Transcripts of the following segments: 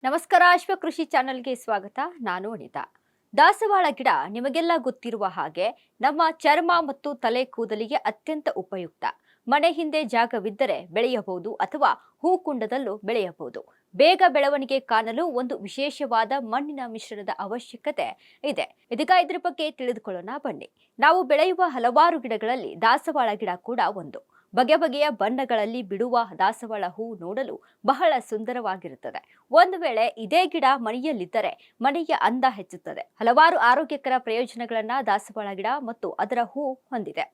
ನಮಸ್ಕಾರ ಕೃಷಿ ಚಾನೆಲ್ಗೆ ಸ್ವಾಗತ. ನಾನು ಅನಿತಾ. ದಾಸವಾಳ ಗಿಡ ನಿಮಗೆಲ್ಲ ಗೊತ್ತಿರುವ ಹಾಗೆ ನಮ್ಮ ಚರ್ಮ ಮತ್ತು ತಲೆ ಕೂದಲಿಗೆ ಅತ್ಯಂತ ಉಪಯುಕ್ತ. ಮನೆ ಹಿಂದೆ ಜಾಗವಿದ್ದರೆ ಬೆಳೆಯಬಹುದು ಅಥವಾ ಹೂಕುಂಡದಲ್ಲೂ ಬೆಳೆಯಬಹುದು. ಬೇಗ ಬೆಳವಣಿಗೆ ಕಾಣಲು ಒಂದು ವಿಶೇಷವಾದ ಮಣ್ಣಿನ ಮಿಶ್ರಣದ ಅವಶ್ಯಕತೆ ಇದೆ. ಇದೀಗ ಇದ್ರ ಬಗ್ಗೆ ತಿಳಿದುಕೊಳ್ಳೋಣ ಬನ್ನಿ. ನಾವು ಬೆಳೆಯುವ ಹಲವಾರು ಗಿಡಗಳಲ್ಲಿ ದಾಸವಾಳ ಗಿಡ ಕೂಡ ಒಂದು. ಬಗೆ ಬಗೆಯ ಬಣ್ಣಗಳಲ್ಲಿ ಬಿಡುವ ದಾಸವಾಳ ಹೂ ನೋಡಲು ಬಹಳ ಸುಂದರವಾಗಿರುತ್ತದೆ. ಒಂದು ವೇಳೆ ಇದೇ ಗಿಡ ಮನೆಯಲ್ಲಿದ್ದರೆ ಮನೆಯ ಅಂದ ಹೆಚ್ಚುತ್ತದೆ. ಹಲವಾರು ಆರೋಗ್ಯಕರ ಪ್ರಯೋಜನಗಳನ್ನ ದಾಸವಾಳ ಗಿಡ ಮತ್ತು ಅದರ ಹೂ ಹೊಂದಿದೆ.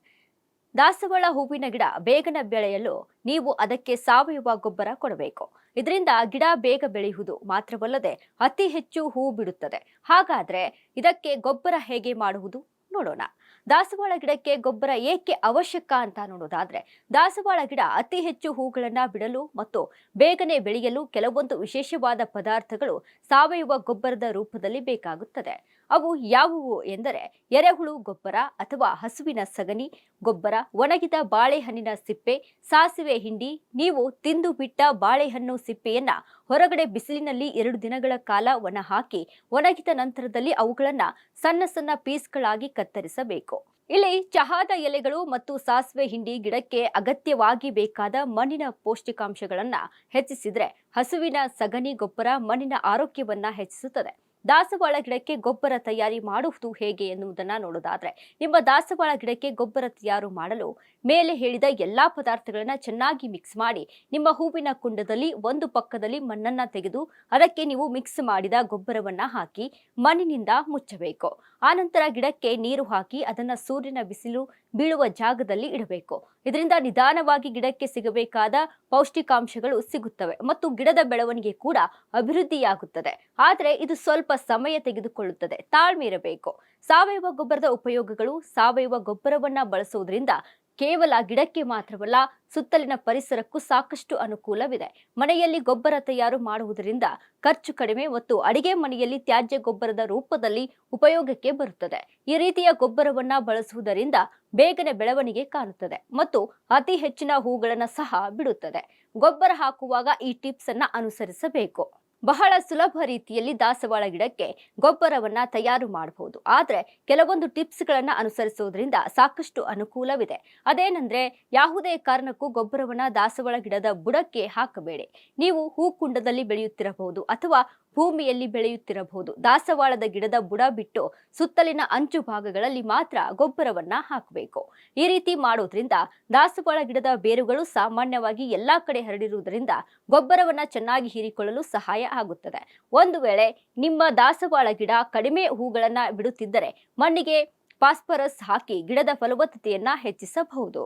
ದಾಸವಾಳ ಹೂವಿನ ಗಿಡ ಬೇಗನೆ ಬೆಳೆಯಲು ನೀವು ಅದಕ್ಕೆ ಸಾವಯವ ಗೊಬ್ಬರ ಕೊಡಬೇಕು. ಇದರಿಂದ ಗಿಡ ಬೇಗ ಬೆಳೆಯುವುದು ಮಾತ್ರವಲ್ಲದೆ ಅತಿ ಹೆಚ್ಚು ಹೂ ಬಿಡುತ್ತದೆ. ಹಾಗಾದ್ರೆ ಇದಕ್ಕೆ ಗೊಬ್ಬರ ಹೇಗೆ ಮಾಡುವುದು ನೋಡೋಣ. ದಾಸವಾಳ ಗಿಡಕ್ಕೆ ಗೊಬ್ಬರ ಏಕೆ ಅವಶ್ಯಕ ಅಂತ ನೋಡೋದಾದ್ರೆ, ದಾಸವಾಳ ಗಿಡ ಅತಿ ಹೆಚ್ಚು ಹೂಗಳನ್ನ ಬಿಡಲು ಮತ್ತು ಬೇಗನೆ ಬೆಳೆಯಲು ಕೆಲವೊಂದು ವಿಶೇಷವಾದ ಪದಾರ್ಥಗಳು ಸಾವಯವ ಗೊಬ್ಬರದ ರೂಪದಲ್ಲಿ ಬೇಕಾಗುತ್ತದೆ. ಅವು ಯಾವುವು ಎಂದರೆ ಎರೆಹುಳು ಗೊಬ್ಬರ ಅಥವಾ ಹಸುವಿನ ಸಗಣಿ ಗೊಬ್ಬರ, ಒಣಗಿದ ಬಾಳೆಹಣ್ಣಿನ ಸಿಪ್ಪೆ, ಸಾಸಿವೆ ಹಿಂಡಿ. ನೀವು ತಿಂದು ಬಿಟ್ಟ ಬಾಳೆಹಣ್ಣು ಸಿಪ್ಪೆಯನ್ನ ಹೊರಗಡೆ ಬಿಸಿಲಿನಲ್ಲಿ 2 ದಿನಗಳ ಕಾಲ ಒಣ ಹಾಕಿ ಒಣಗಿದ ನಂತರದಲ್ಲಿ ಅವುಗಳನ್ನ ಸಣ್ಣ ಸಣ್ಣ ಪೀಸ್ಗಳಾಗಿ ಕತ್ತರಿಸಬೇಕು. ಇಲ್ಲಿ ಚಹಾದ ಎಲೆಗಳು ಮತ್ತು ಸಾಸಿವೆ ಹಿಂಡಿ ಗಿಡಕ್ಕೆ ಅಗತ್ಯವಾಗಿ ಬೇಕಾದ ಮಣ್ಣಿನ ಪೌಷ್ಟಿಕಾಂಶಗಳನ್ನ ಹೆಚ್ಚಿಸಿದ್ರೆ, ಹಸುವಿನ ಸಗಣಿ ಗೊಬ್ಬರ ಮಣ್ಣಿನ ಆರೋಗ್ಯವನ್ನ ಹೆಚ್ಚಿಸುತ್ತದೆ. ದಾಸವಾಳ ಗಿಡಕ್ಕೆ ಗೊಬ್ಬರ ತಯಾರಿ ಮಾಡುವುದು ಹೇಗೆ ಎನ್ನುವುದನ್ನ ನೋಡೋದಾದ್ರೆ, ನಿಮ್ಮ ದಾಸವಾಳ ಗಿಡಕ್ಕೆ ಗೊಬ್ಬರ ತಯಾರು ಮಾಡಲು ಮೇಲೆ ಹೇಳಿದ ಎಲ್ಲಾ ಪದಾರ್ಥಗಳನ್ನ ಚೆನ್ನಾಗಿ ಮಿಕ್ಸ್ ಮಾಡಿ ನಿಮ್ಮ ಹೂವಿನ ಕುಂಡದಲ್ಲಿ ಒಂದು ಪಕ್ಕದಲ್ಲಿ ಮಣ್ಣನ್ನ ತೆಗೆದು ಅದಕ್ಕೆ ನೀವು ಮಿಕ್ಸ್ ಮಾಡಿದ ಗೊಬ್ಬರವನ್ನ ಹಾಕಿ ಮಣ್ಣಿನಿಂದ ಮುಚ್ಚಬೇಕು. ಆನಂತರ ಗಿಡಕ್ಕೆ ನೀರು ಹಾಕಿ ಅದನ್ನ ಸೂರ್ಯನ ಬಿಸಿಲು ಬೀಳುವ ಜಾಗದಲ್ಲಿ ಇಡಬೇಕು. ಇದರಿಂದ ನಿಧಾನವಾಗಿ ಗಿಡಕ್ಕೆ ಸಿಗಬೇಕಾದ ಪೌಷ್ಟಿಕಾಂಶಗಳು ಸಿಗುತ್ತವೆ ಮತ್ತು ಗಿಡದ ಬೆಳವಣಿಗೆ ಕೂಡ ಅಭಿವೃದ್ಧಿಯಾಗುತ್ತದೆ. ಆದರೆ ಇದು ಸ್ವಲ್ಪ ಸಮಯ ತೆಗೆದುಕೊಳ್ಳುತ್ತದೆ, ತಾಳ್ಮೆ ಇರಬೇಕು. ಸಾವಯವ ಗೊಬ್ಬರದ ಉಪಯೋಗಗಳು. ಸಾವಯವ ಗೊಬ್ಬರವನ್ನ ಬಳಸುವುದರಿಂದ ಕೇವಲ ಗಿಡಕ್ಕೆ ಮಾತ್ರವಲ್ಲ, ಸುತ್ತಲಿನ ಪರಿಸರಕ್ಕೂ ಸಾಕಷ್ಟು ಅನುಕೂಲವಿದೆ. ಮನೆಯಲ್ಲಿ ಗೊಬ್ಬರ ತಯಾರು ಮಾಡುವುದರಿಂದ ಖರ್ಚು ಕಡಿಮೆ ಮತ್ತು ಅಡಿಗೆ ಮನೆಯಲ್ಲಿ ತ್ಯಾಜ್ಯ ಗೊಬ್ಬರದ ರೂಪದಲ್ಲಿ ಉಪಯೋಗಕ್ಕೆ ಬರುತ್ತದೆ. ಈ ರೀತಿಯ ಗೊಬ್ಬರವನ್ನ ಬಳಸುವುದರಿಂದ ಬೇಗನೆ ಬೆಳವಣಿಗೆ ಕಾಣುತ್ತದೆ ಮತ್ತು ಅತಿ ಹೆಚ್ಚಿನ ಹೂಗಳನ್ನು ಸಹ ಬಿಡುತ್ತದೆ. ಗೊಬ್ಬರ ಹಾಕುವಾಗ ಈ ಟಿಪ್ಸ್ ಅನ್ನ ಅನುಸರಿಸಬೇಕು. ಬಹಳ ಸುಲಭ ರೀತಿಯಲ್ಲಿ ದಾಸವಾಳ ಗಿಡಕ್ಕೆ ಗೊಬ್ಬರವನ್ನ ತಯಾರು ಮಾಡಬಹುದು. ಆದ್ರೆ ಕೆಲವೊಂದು ಟಿಪ್ಸ್ಗಳನ್ನ ಅನುಸರಿಸುವುದರಿಂದ ಸಾಕಷ್ಟು ಅನುಕೂಲವಿದೆ. ಅದೇನೆಂದ್ರೆ, ಯಾವುದೇ ಕಾರಣಕ್ಕೂ ಗೊಬ್ಬರವನ್ನ ದಾಸವಾಳ ಗಿಡದ ಬುಡಕ್ಕೆ ಹಾಕಬೇಡಿ. ನೀವು ಹೂಕುಂಡದಲ್ಲಿ ಬೆಳೆಯುತ್ತಿರಬಹುದು ಅಥವಾ ಭೂಮಿಯಲ್ಲಿ ಬೆಳೆಯುತ್ತಿರಬಹುದು. ದಾಸವಾಳದ ಗಿಡದ ಬುಡ ಬಿಟ್ಟು ಸುತ್ತಲಿನ ಅಂಚು ಭಾಗಗಳಲ್ಲಿ ಮಾತ್ರ ಗೊಬ್ಬರವನ್ನ ಹಾಕಬೇಕು. ಈ ರೀತಿ ಮಾಡೋದ್ರಿಂದ ದಾಸವಾಳ ಗಿಡದ ಬೇರುಗಳು ಸಾಮಾನ್ಯವಾಗಿ ಎಲ್ಲಾ ಕಡೆ ಹರಡಿರುವುದರಿಂದ ಗೊಬ್ಬರವನ್ನ ಚೆನ್ನಾಗಿ ಹೀರಿಕೊಳ್ಳಲು ಸಹಾಯ ಆಗುತ್ತದೆ. ಒಂದು ವೇಳೆ ನಿಮ್ಮ ದಾಸವಾಳ ಗಿಡ ಕಡಿಮೆ ಹೂಗಳನ್ನ ಬಿಡುತ್ತಿದ್ದರೆ ಮಣ್ಣಿಗೆ ಫಾಸ್ಫರಸ್ ಹಾಕಿ ಗಿಡದ ಫಲವತ್ತತೆಯನ್ನ ಹೆಚ್ಚಿಸಬಹುದು.